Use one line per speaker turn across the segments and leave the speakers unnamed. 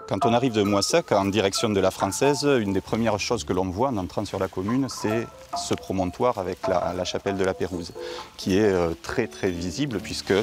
Quand on arrive de Moissac en direction de la Française, une des premières choses que l'on voit en entrant sur la commune, c'est ce promontoire avec la chapelle de la Pérouse, qui est très très visible puisque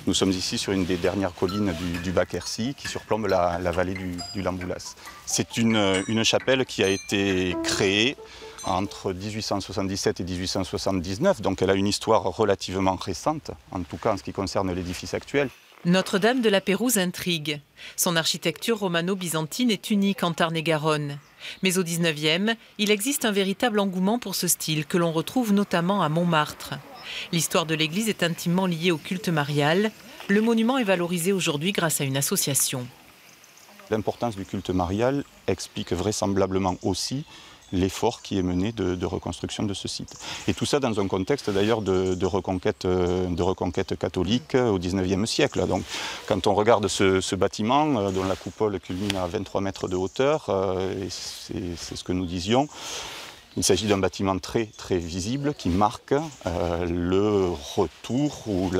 nous sommes ici sur une des dernières collines du Bas-Quercy qui surplombe la vallée du Lamboulas. C'est une chapelle qui a été créée entre 1877 et 1879, donc elle a une histoire relativement récente, en tout cas en ce qui concerne l'édifice actuel.
Notre-Dame de la Pérouse intrigue. Son architecture romano-byzantine est unique en Tarn-et-Garonne. Mais au XIXe, il existe un véritable engouement pour ce style que l'on retrouve notamment à Montmartre. L'histoire de l'église est intimement liée au culte marial. Le monument est valorisé aujourd'hui grâce à une association.
L'importance du culte marial explique vraisemblablement aussi l'effort qui est mené de reconstruction de ce site. Et tout ça dans un contexte d'ailleurs de reconquête catholique au XIXe siècle. Donc, quand on regarde ce bâtiment dont la coupole culmine à 23 mètres de hauteur, et c'est ce que nous disions, il s'agit d'un bâtiment très très visible qui marque le retour ou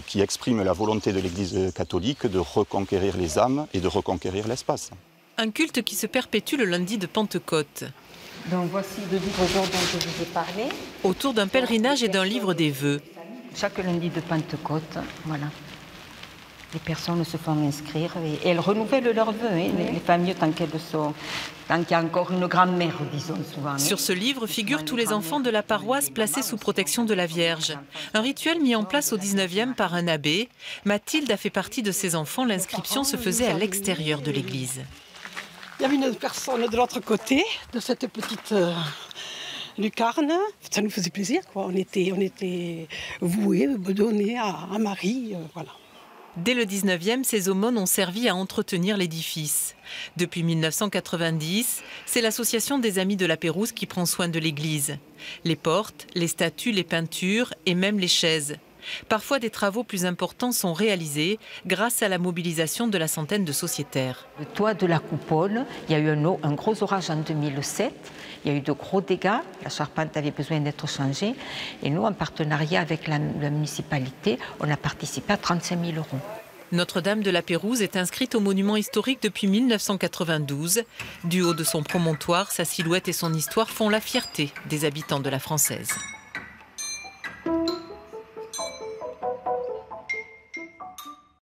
qui exprime la volonté de l'Église catholique de reconquérir les âmes et de reconquérir l'espace.
Un culte qui se perpétue le lundi de Pentecôte.
Donc voici le livre d'or dont je vous ai parlé.
Autour d'un pèlerinage et d'un livre des vœux.
Chaque lundi de Pentecôte, voilà. Les personnes se font inscrire et elles renouvellent leurs vœux, hein, les familles tant qu'elles sont. Tant qu'il y a encore une grand-mère, disons souvent.
Sur ce livre figurent tous les enfants de la paroisse placés sous protection de la Vierge. Un rituel mis en place au XIXe par un abbé. Mathilde a fait partie de ces enfants. L'inscription se faisait à l'extérieur de l'église.
Il y avait une personne de l'autre côté de cette petite lucarne. Ça nous faisait plaisir, quoi. On était voués, donnés à Marie, voilà.
Dès le XIXe, ces aumônes ont servi à entretenir l'édifice. Depuis 1990, c'est l'association des Amis de la Pérouse qui prend soin de l'église. Les portes, les statues, les peintures et même les chaises. Parfois, des travaux plus importants sont réalisés grâce à la mobilisation de la centaine de sociétaires.
Le toit de la coupole, il y a eu un gros orage en 2007. Il y a eu de gros dégâts. La charpente avait besoin d'être changée. Et nous, en partenariat avec la municipalité, on a participé à 35 000 €.
Notre-Dame de la Pérouse est inscrite au monument historique depuis 1992. Du haut de son promontoire, sa silhouette et son histoire font la fierté des habitants de la Française.